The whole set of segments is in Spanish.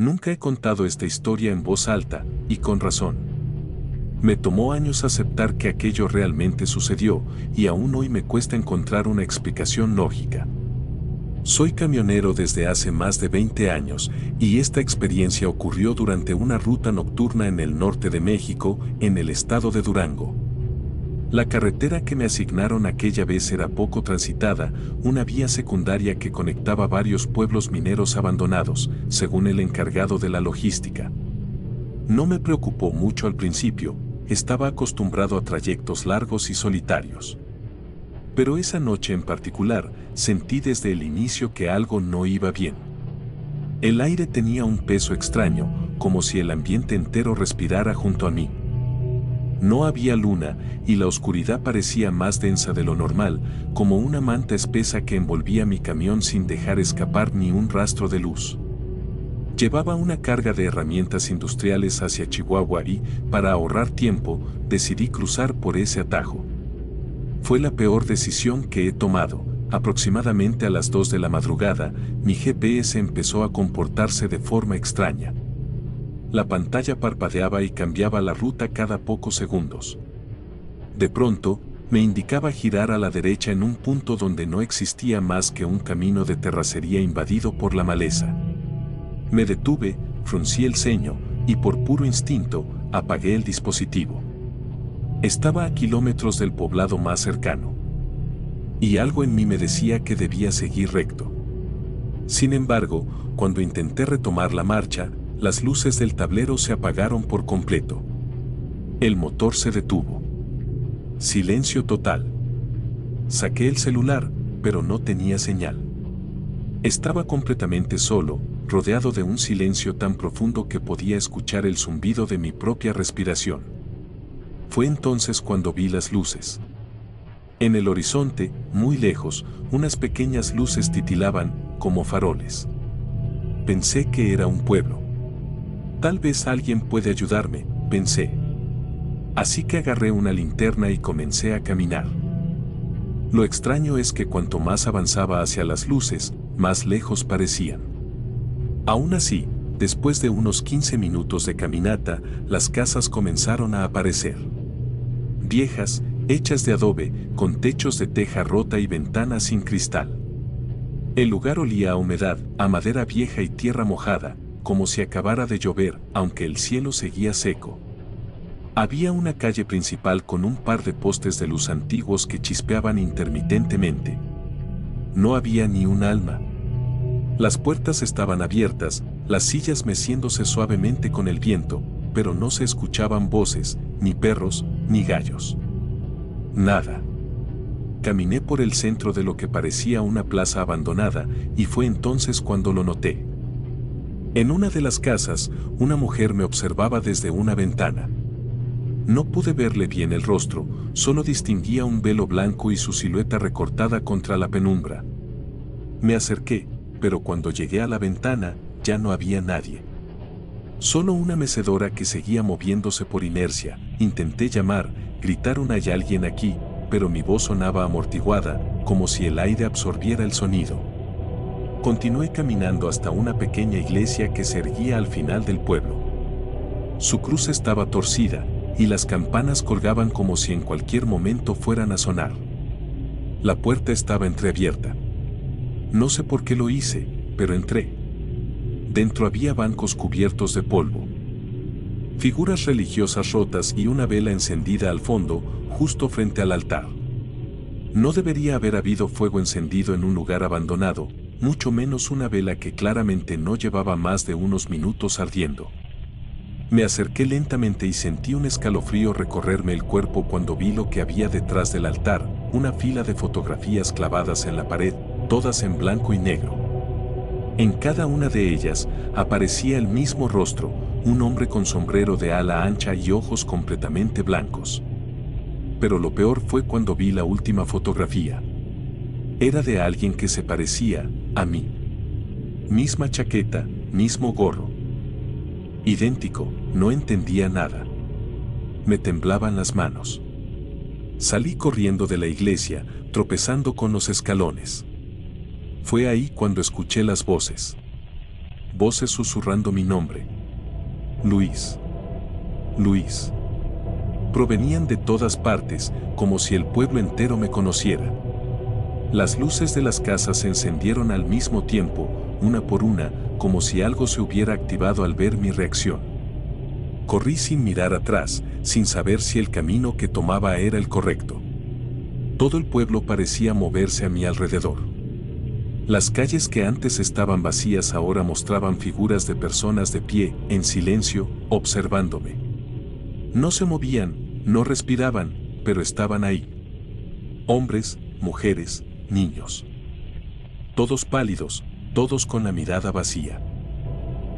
Nunca he contado esta historia en voz alta, y con razón. Me tomó años aceptar que aquello realmente sucedió, y aún hoy me cuesta encontrar una explicación lógica. Soy camionero desde hace más de 20 años, y esta experiencia ocurrió durante una ruta nocturna en el norte de México, en el estado de Durango. La carretera que me asignaron aquella vez era poco transitada, una vía secundaria que conectaba varios pueblos mineros abandonados, según el encargado de la logística. No me preocupó mucho al principio, estaba acostumbrado a trayectos largos y solitarios. Pero esa noche en particular, sentí desde el inicio que algo no iba bien. El aire tenía un peso extraño, como si el ambiente entero respirara junto a mí. No había luna, y la oscuridad parecía más densa de lo normal, como una manta espesa que envolvía mi camión sin dejar escapar ni un rastro de luz. Llevaba una carga de herramientas industriales hacia Chihuahua y, para ahorrar tiempo, decidí cruzar por ese atajo. Fue la peor decisión que he tomado. Aproximadamente a las 2 de la madrugada, mi GPS empezó a comportarse de forma extraña. La pantalla parpadeaba y cambiaba la ruta cada pocos segundos. De pronto, me indicaba girar a la derecha en un punto donde no existía más que un camino de terracería invadido por la maleza. Me detuve, fruncí el ceño, y por puro instinto, apagué el dispositivo. Estaba a kilómetros del poblado más cercano. Y algo en mí me decía que debía seguir recto. Sin embargo, cuando intenté retomar la marcha, las luces del tablero se apagaron por completo. El motor se detuvo. Silencio total. Saqué el celular, pero no tenía señal. Estaba completamente solo, rodeado de un silencio tan profundo que podía escuchar el zumbido de mi propia respiración. Fue entonces cuando vi las luces. En el horizonte, muy lejos, unas pequeñas luces titilaban, como faroles. Pensé que era un pueblo. Tal vez alguien puede ayudarme, pensé. Así que agarré una linterna y comencé a caminar. Lo extraño es que cuanto más avanzaba hacia las luces, más lejos parecían. Aún así, después de unos 15 minutos de caminata, las casas comenzaron a aparecer. Viejas, hechas de adobe, con techos de teja rota y ventanas sin cristal. El lugar olía a humedad, a madera vieja y tierra mojada, como si acabara de llover, aunque el cielo seguía seco. Había una calle principal con un par de postes de luz antiguos que chispeaban intermitentemente. No había ni un alma. Las puertas estaban abiertas, las sillas meciéndose suavemente con el viento, pero no se escuchaban voces, ni perros, ni gallos. Nada. Caminé por el centro de lo que parecía una plaza abandonada, y fue entonces cuando lo noté. En una de las casas, una mujer me observaba desde una ventana. No pude verle bien el rostro, solo distinguía un velo blanco y su silueta recortada contra la penumbra. Me acerqué, pero cuando llegué a la ventana, ya no había nadie. Solo una mecedora que seguía moviéndose por inercia. Intenté llamar, gritaron «¿Hay alguien aquí?», pero mi voz sonaba amortiguada, como si el aire absorbiera el sonido. Continué caminando hasta una pequeña iglesia que se erguía al final del pueblo. Su cruz estaba torcida, y las campanas colgaban como si en cualquier momento fueran a sonar. La puerta estaba entreabierta. No sé por qué lo hice, pero entré. Dentro había bancos cubiertos de polvo, figuras religiosas rotas y una vela encendida al fondo, justo frente al altar. No debería haber habido fuego encendido en un lugar abandonado, mucho menos una vela que claramente no llevaba más de unos minutos ardiendo. Me acerqué lentamente y sentí un escalofrío recorrerme el cuerpo cuando vi lo que había detrás del altar, una fila de fotografías clavadas en la pared, todas en blanco y negro. En cada una de ellas aparecía el mismo rostro, un hombre con sombrero de ala ancha y ojos completamente blancos. Pero lo peor fue cuando vi la última fotografía. Era de alguien que se parecía a mí. Misma chaqueta, mismo gorro. Idéntico, no entendía nada. Me temblaban las manos. Salí corriendo de la iglesia, tropezando con los escalones. Fue ahí cuando escuché las voces. voces susurrando mi nombre. Luis. Luis. Provenían de todas partes, como si el pueblo entero me conociera. Las luces de las casas se encendieron al mismo tiempo, una por una, como si algo se hubiera activado al ver mi reacción. Corrí sin mirar atrás, sin saber si el camino que tomaba era el correcto. Todo el pueblo parecía moverse a mi alrededor. Las calles que antes estaban vacías ahora mostraban figuras de personas de pie, en silencio, observándome. No se movían, no respiraban, pero estaban ahí. Hombres, mujeres, niños. Todos pálidos, todos con la mirada vacía.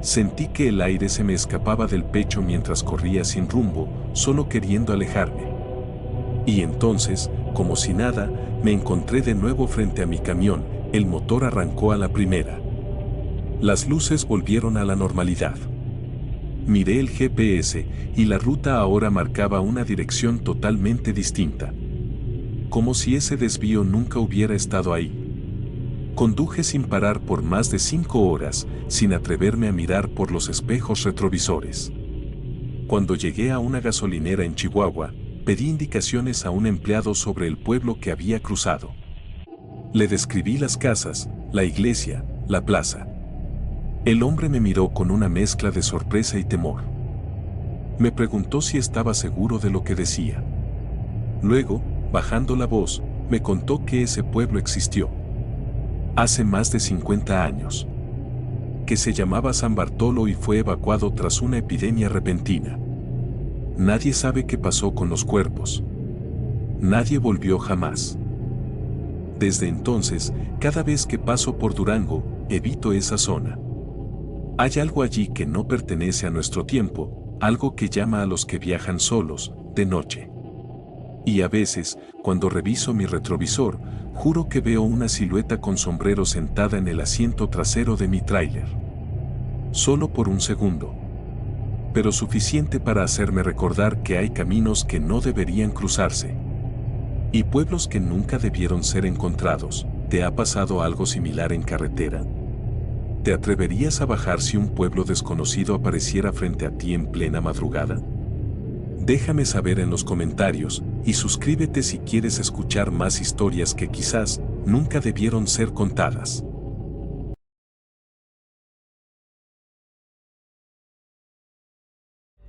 Sentí que el aire se me escapaba del pecho mientras corría sin rumbo, solo queriendo alejarme. Y entonces, como si nada, me encontré de nuevo frente a mi camión, el motor arrancó a la primera. Las luces volvieron a la normalidad. Miré el GPS y la ruta ahora marcaba una dirección totalmente distinta. Como si ese desvío nunca hubiera estado ahí. Conduje sin parar por más de 5 horas, sin atreverme a mirar por los espejos retrovisores. Cuando llegué a una gasolinera en Chihuahua, pedí indicaciones a un empleado sobre el pueblo que había cruzado. Le describí las casas, la iglesia, la plaza. El hombre me miró con una mezcla de sorpresa y temor. Me preguntó si estaba seguro de lo que decía. Luego, bajando la voz, me contó que ese pueblo existió. Hace más de 50 años. Que se llamaba San Bartolo y fue evacuado tras una epidemia repentina. Nadie sabe qué pasó con los cuerpos. Nadie volvió jamás. Desde entonces, cada vez que paso por Durango, evito esa zona. Hay algo allí que no pertenece a nuestro tiempo, algo que llama a los que viajan solos, de noche. Y a veces, cuando reviso mi retrovisor, juro que veo una silueta con sombrero sentada en el asiento trasero de mi tráiler. Solo por un segundo. Pero suficiente para hacerme recordar que hay caminos que no deberían cruzarse. Y pueblos que nunca debieron ser encontrados. ¿Te ha pasado algo similar en carretera? ¿Te atreverías a bajar si un pueblo desconocido apareciera frente a ti en plena madrugada? Déjame saber en los comentarios y suscríbete si quieres escuchar más historias que quizás nunca debieron ser contadas.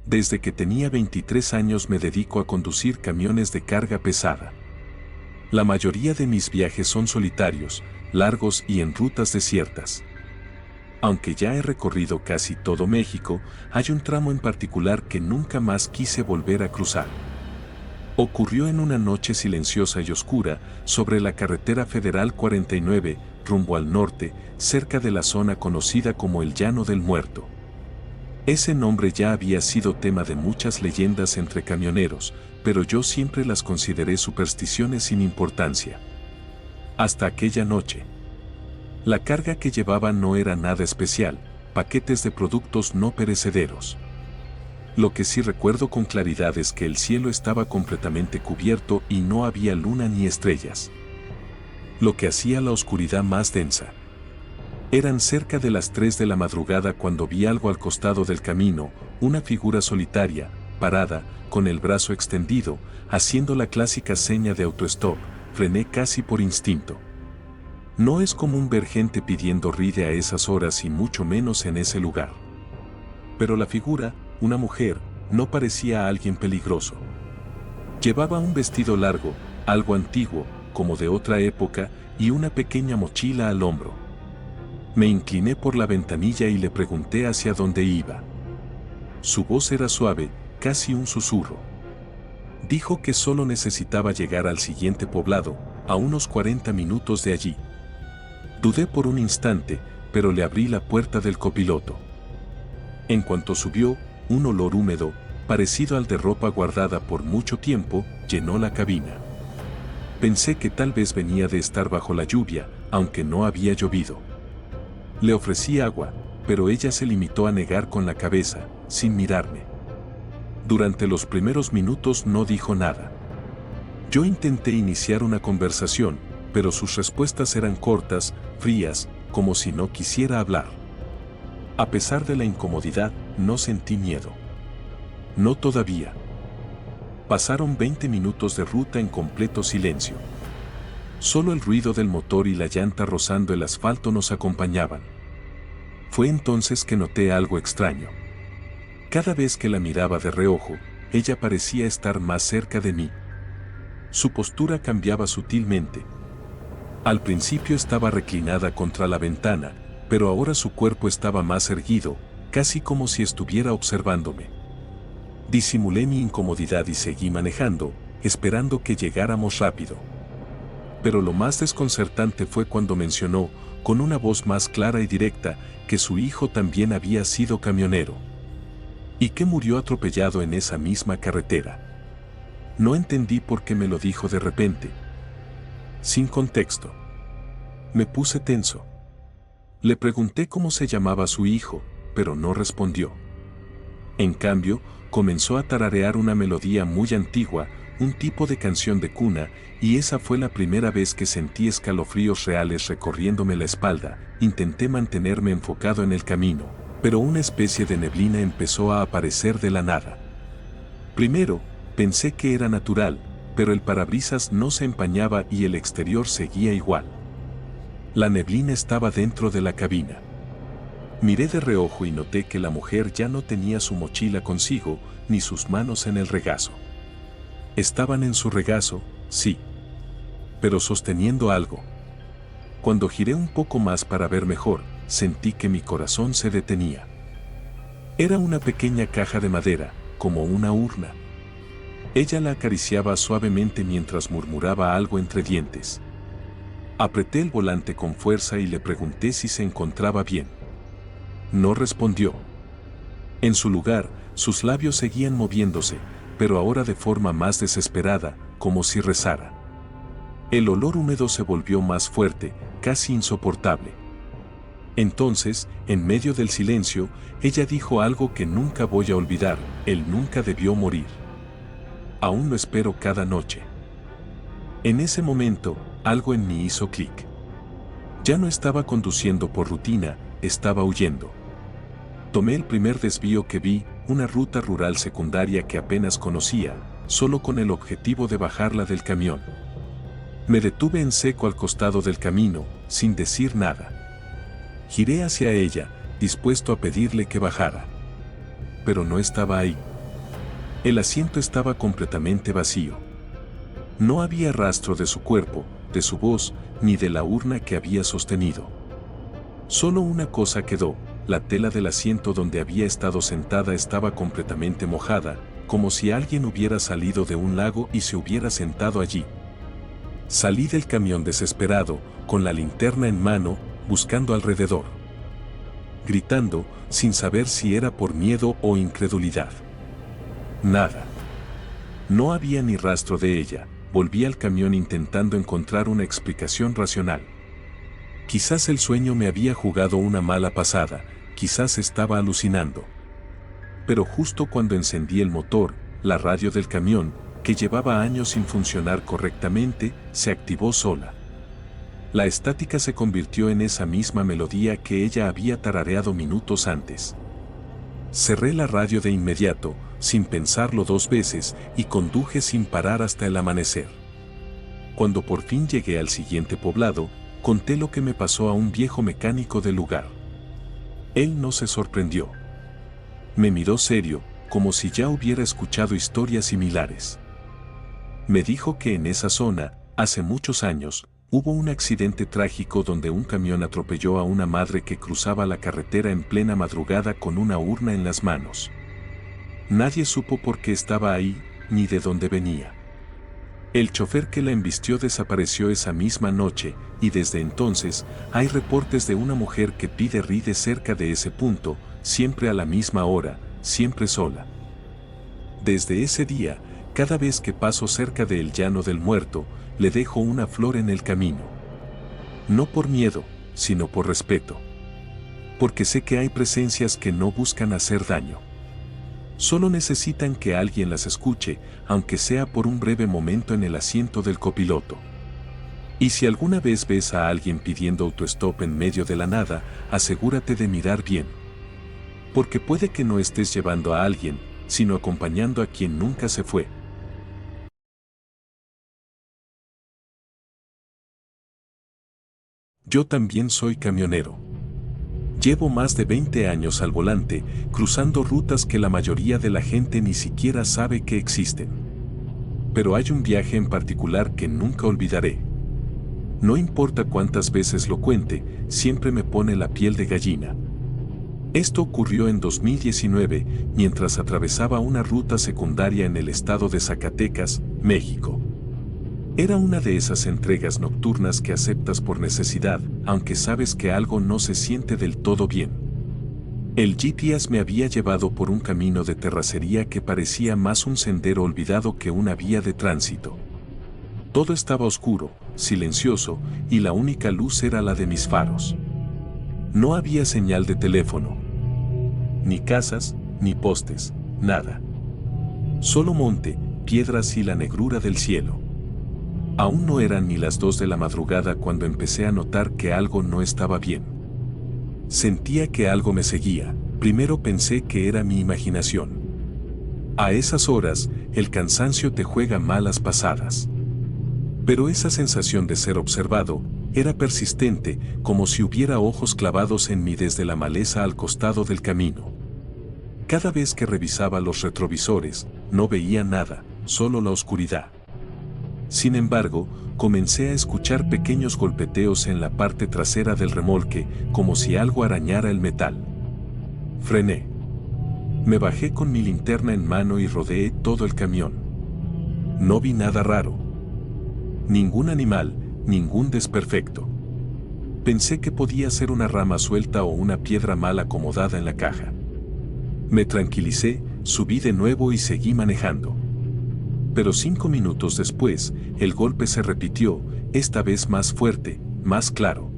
Desde que tenía 23 años me dedico a conducir camiones de carga pesada. La mayoría de mis viajes son solitarios, largos y en rutas desiertas. Aunque ya he recorrido casi todo México, hay un tramo en particular que nunca más quise volver a cruzar. Ocurrió en una noche silenciosa y oscura, sobre la carretera federal 49, rumbo al norte, cerca de la zona conocida como el Llano del Muerto. Ese nombre ya había sido tema de muchas leyendas entre camioneros, pero yo siempre las consideré supersticiones sin importancia. Hasta aquella noche. La carga que llevaba no era nada especial, paquetes de productos no perecederos. Lo que sí recuerdo con claridad es que el cielo estaba completamente cubierto y no había luna ni estrellas. Lo que hacía la oscuridad más densa. Eran cerca de las 3 de la madrugada cuando vi algo al costado del camino, una figura solitaria, parada, con el brazo extendido, haciendo la clásica seña de autostop. Frené casi por instinto. No es común ver gente pidiendo ride a esas horas y mucho menos en ese lugar. Pero la figura, una mujer, no parecía a alguien peligroso. Llevaba un vestido largo, algo antiguo, como de otra época, y una pequeña mochila al hombro. Me incliné por la ventanilla y le pregunté hacia dónde iba. Su voz era suave, casi un susurro. Dijo que solo necesitaba llegar al siguiente poblado, a unos 40 minutos de allí. Dudé por un instante, pero le abrí la puerta del copiloto. En cuanto subió, un olor húmedo, parecido al de ropa guardada por mucho tiempo, llenó la cabina. Pensé que tal vez venía de estar bajo la lluvia, aunque no había llovido. Le ofrecí agua, pero ella se limitó a negar con la cabeza, sin mirarme. Durante los primeros minutos no dijo nada. Yo intenté iniciar una conversación, pero sus respuestas eran cortas, frías, como si no quisiera hablar. A pesar de la incomodidad, no sentí miedo. No todavía. Pasaron 20 minutos de ruta en completo silencio. Solo el ruido del motor y la llanta rozando el asfalto nos acompañaban. Fue entonces que noté algo extraño. Cada vez que la miraba de reojo, ella parecía estar más cerca de mí. Su postura cambiaba sutilmente. Al principio estaba reclinada contra la ventana, pero ahora su cuerpo estaba más erguido, casi como si estuviera observándome. Disimulé mi incomodidad y seguí manejando, esperando que llegáramos rápido. Pero lo más desconcertante fue cuando mencionó, con una voz más clara y directa, que su hijo también había sido camionero. Y que murió atropellado en esa misma carretera. No entendí por qué me lo dijo de repente. Sin contexto. Me puse tenso. Le pregunté cómo se llamaba su hijo, pero no respondió. En cambio, comenzó a tararear una melodía muy antigua, un tipo de canción de cuna, y esa fue la primera vez que sentí escalofríos reales recorriéndome la espalda. Intenté mantenerme enfocado en el camino, pero una especie de neblina empezó a aparecer de la nada. Primero, pensé que era natural, pero el parabrisas no se empañaba y el exterior seguía igual. La neblina estaba dentro de la cabina. Miré de reojo y noté que la mujer ya no tenía su mochila consigo, ni sus manos en el regazo. Estaban en su regazo, sí, pero sosteniendo algo. Cuando giré un poco más para ver mejor, sentí que mi corazón se detenía. Era una pequeña caja de madera, como una urna. Ella la acariciaba suavemente mientras murmuraba algo entre dientes. Apreté el volante con fuerza y le pregunté si se encontraba bien. No respondió. En su lugar, sus labios seguían moviéndose, pero ahora de forma más desesperada, como si rezara. El olor húmedo se volvió más fuerte, casi insoportable. Entonces, en medio del silencio, ella dijo algo que nunca voy a olvidar: él nunca debió morir. Aún lo espero cada noche. En ese momento, algo en mí hizo clic. Ya no estaba conduciendo por rutina, estaba huyendo. Tomé el primer desvío que vi, una ruta rural secundaria que apenas conocía, solo con el objetivo de bajarla del camión. Me detuve en seco al costado del camino, sin decir nada. Giré hacia ella, dispuesto a pedirle que bajara. Pero no estaba ahí. El asiento estaba completamente vacío. No había rastro de su cuerpo, de su voz, ni de la urna que había sostenido. Solo una cosa quedó: la tela del asiento donde había estado sentada estaba completamente mojada, como si alguien hubiera salido de un lago y se hubiera sentado allí. Salí del camión desesperado, con la linterna en mano, buscando alrededor. Gritando, sin saber si era por miedo o incredulidad. Nada. No había ni rastro de ella. Volví al camión intentando encontrar una explicación racional. Quizás el sueño me había jugado una mala pasada, quizás estaba alucinando. Pero justo cuando encendí el motor, la radio del camión, que llevaba años sin funcionar correctamente, se activó sola. La estática se convirtió en esa misma melodía que ella había tarareado minutos antes. Cerré la radio de inmediato, sin pensarlo dos veces, y conduje sin parar hasta el amanecer. Cuando por fin llegué al siguiente poblado, conté lo que me pasó a un viejo mecánico del lugar. Él no se sorprendió. Me miró serio, como si ya hubiera escuchado historias similares. Me dijo que en esa zona, hace muchos años, hubo un accidente trágico donde un camión atropelló a una madre que cruzaba la carretera en plena madrugada con una urna en las manos. Nadie supo por qué estaba ahí, ni de dónde venía. El chofer que la embistió desapareció esa misma noche, y desde entonces, hay reportes de una mujer que pide ride cerca de ese punto, siempre a la misma hora, siempre sola. Desde ese día, cada vez que paso cerca del Llano del Muerto, le dejo una flor en el camino. No por miedo, sino por respeto. Porque sé que hay presencias que no buscan hacer daño. Solo necesitan que alguien las escuche, aunque sea por un breve momento en el asiento del copiloto. Y si alguna vez ves a alguien pidiendo autostop en medio de la nada, asegúrate de mirar bien. Porque puede que no estés llevando a alguien, sino acompañando a quien nunca se fue. Yo también soy camionero. Llevo más de 20 años al volante, cruzando rutas que la mayoría de la gente ni siquiera sabe que existen. Pero hay un viaje en particular que nunca olvidaré. No importa cuántas veces lo cuente, siempre me pone la piel de gallina. Esto ocurrió en 2019, mientras atravesaba una ruta secundaria en el estado de Zacatecas, México. Era una de esas entregas nocturnas que aceptas por necesidad, aunque sabes que algo no se siente del todo bien. El GPS me había llevado por un camino de terracería que parecía más un sendero olvidado que una vía de tránsito. Todo estaba oscuro, silencioso, y la única luz era la de mis faros. No había señal de teléfono. Ni casas, ni postes, nada. Solo monte, piedras y la negrura del cielo. Aún no eran ni las 2 de la madrugada cuando empecé a notar que algo no estaba bien. Sentía que algo me seguía. Primero pensé que era mi imaginación. A esas horas, el cansancio te juega malas pasadas. Pero esa sensación de ser observado era persistente, como si hubiera ojos clavados en mí desde la maleza al costado del camino. Cada vez que revisaba los retrovisores, no veía nada, solo la oscuridad. Sin embargo, comencé a escuchar pequeños golpeteos en la parte trasera del remolque, como si algo arañara el metal. Frené. Me bajé con mi linterna en mano y rodeé todo el camión. No vi nada raro. Ningún animal, ningún desperfecto. Pensé que podía ser una rama suelta o una piedra mal acomodada en la caja. Me tranquilicé, subí de nuevo y seguí manejando. Pero 5 minutos después, el golpe se repitió, esta vez más fuerte, más claro.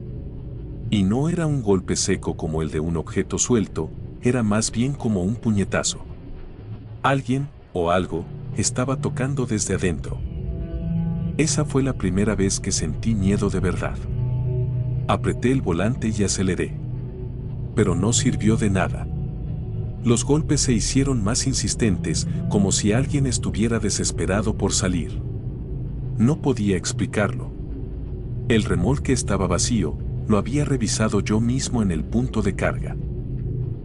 Y no era un golpe seco como el de un objeto suelto, era más bien como un puñetazo. Alguien, o algo, estaba tocando desde adentro. Esa fue la primera vez que sentí miedo de verdad. Apreté el volante y aceleré. Pero no sirvió de nada. Los golpes se hicieron más insistentes, como si alguien estuviera desesperado por salir. No podía explicarlo. El remolque estaba vacío, lo había revisado yo mismo en el punto de carga.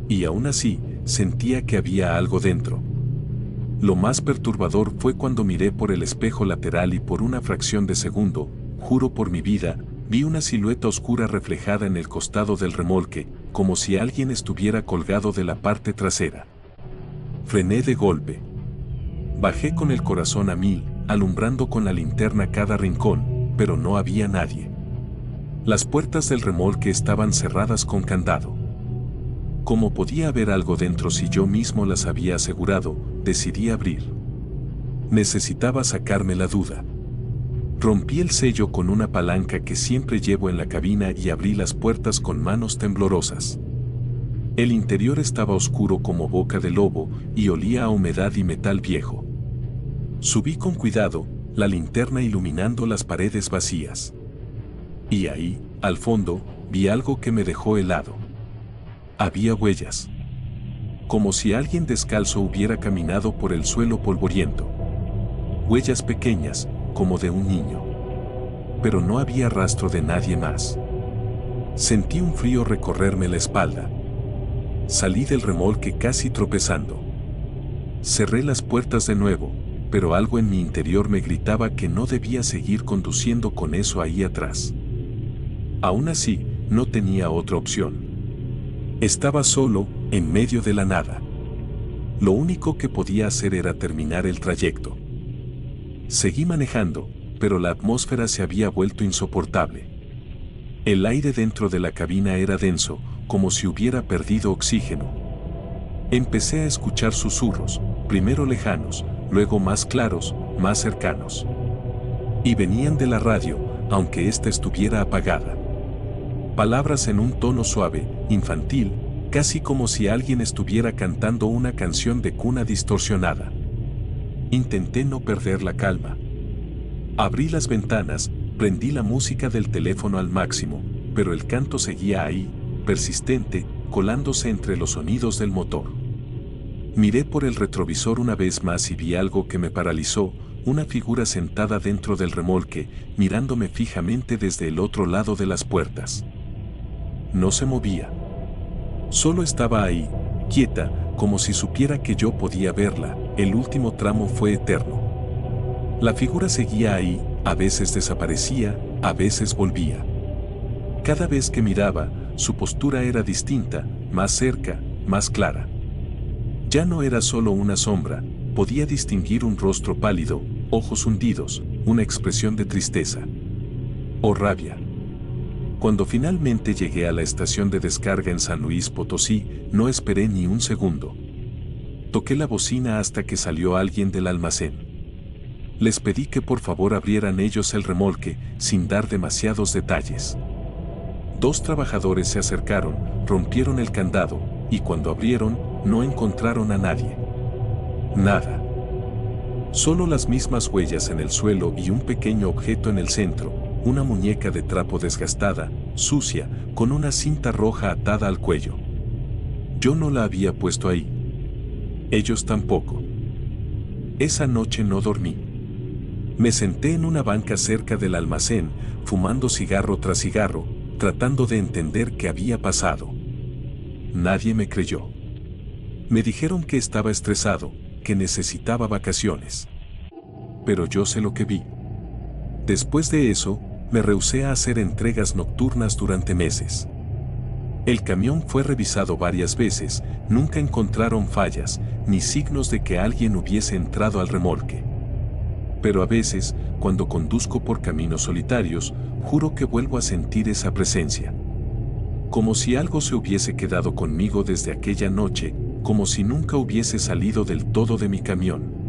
Y aún así, sentía que había algo dentro. Lo más perturbador fue cuando miré por el espejo lateral y por una fracción de segundo, juro por mi vida, vi una silueta oscura reflejada en el costado del remolque, como si alguien estuviera colgado de la parte trasera. Frené de golpe. Bajé con el corazón a 1000, alumbrando con la linterna cada rincón, pero no había nadie. Las puertas del remolque estaban cerradas con candado. Como podía haber algo dentro si yo mismo las había asegurado, decidí abrir. Necesitaba sacarme la duda. Rompí el sello con una palanca que siempre llevo en la cabina y abrí las puertas con manos temblorosas. El interior estaba oscuro como boca de lobo y olía a humedad y metal viejo. Subí con cuidado, la linterna iluminando las paredes vacías. Y ahí, al fondo, vi algo que me dejó helado. Había huellas. Como si alguien descalzo hubiera caminado por el suelo polvoriento. Huellas pequeñas, como de un niño. Pero no había rastro de nadie más. Sentí un frío recorrerme la espalda. Salí del remolque casi tropezando. Cerré las puertas de nuevo, pero algo en mi interior me gritaba que no debía seguir conduciendo con eso ahí atrás. Aún así, no tenía otra opción. Estaba solo, en medio de la nada. Lo único que podía hacer era terminar el trayecto. Seguí manejando, pero la atmósfera se había vuelto insoportable. El aire dentro de la cabina era denso, como si hubiera perdido oxígeno. Empecé a escuchar susurros, primero lejanos, luego más claros, más cercanos. Y venían de la radio, aunque ésta estuviera apagada. Palabras en un tono suave, infantil, casi como si alguien estuviera cantando una canción de cuna distorsionada. Intenté no perder la calma. Abrí las ventanas, prendí la música del teléfono al máximo, pero el canto seguía ahí, persistente, colándose entre los sonidos del motor. Miré por el retrovisor una vez más y vi algo que me paralizó, una figura sentada dentro del remolque, mirándome fijamente desde el otro lado de las puertas. No se movía. Solo estaba ahí, quieta, como si supiera que yo podía verla. El último tramo fue eterno. La figura seguía ahí, a veces desaparecía, a veces volvía. Cada vez que miraba, su postura era distinta, más cerca, más clara. Ya no era solo una sombra, podía distinguir un rostro pálido, ojos hundidos, una expresión de tristeza o rabia. Cuando finalmente llegué a la estación de descarga en San Luis Potosí, no esperé ni un segundo. Toqué la bocina hasta que salió alguien del almacén. Les pedí que por favor abrieran ellos el remolque, sin dar demasiados detalles. 2 trabajadores se acercaron, rompieron el candado, y cuando abrieron, no encontraron a nadie. Nada. Solo las mismas huellas en el suelo y un pequeño objeto en el centro, una muñeca de trapo desgastada, sucia, con una cinta roja atada al cuello. Yo no la había puesto ahí. Ellos tampoco. Esa noche no dormí. Me senté en una banca cerca del almacén, fumando cigarro tras cigarro, tratando de entender qué había pasado. Nadie me creyó. Me dijeron que estaba estresado, que necesitaba vacaciones. Pero yo sé lo que vi. Después de eso, me rehusé a hacer entregas nocturnas durante meses. El camión fue revisado varias veces, nunca encontraron fallas, ni signos de que alguien hubiese entrado al remolque. Pero a veces, cuando conduzco por caminos solitarios, juro que vuelvo a sentir esa presencia. Como si algo se hubiese quedado conmigo desde aquella noche, como si nunca hubiese salido del todo de mi camión.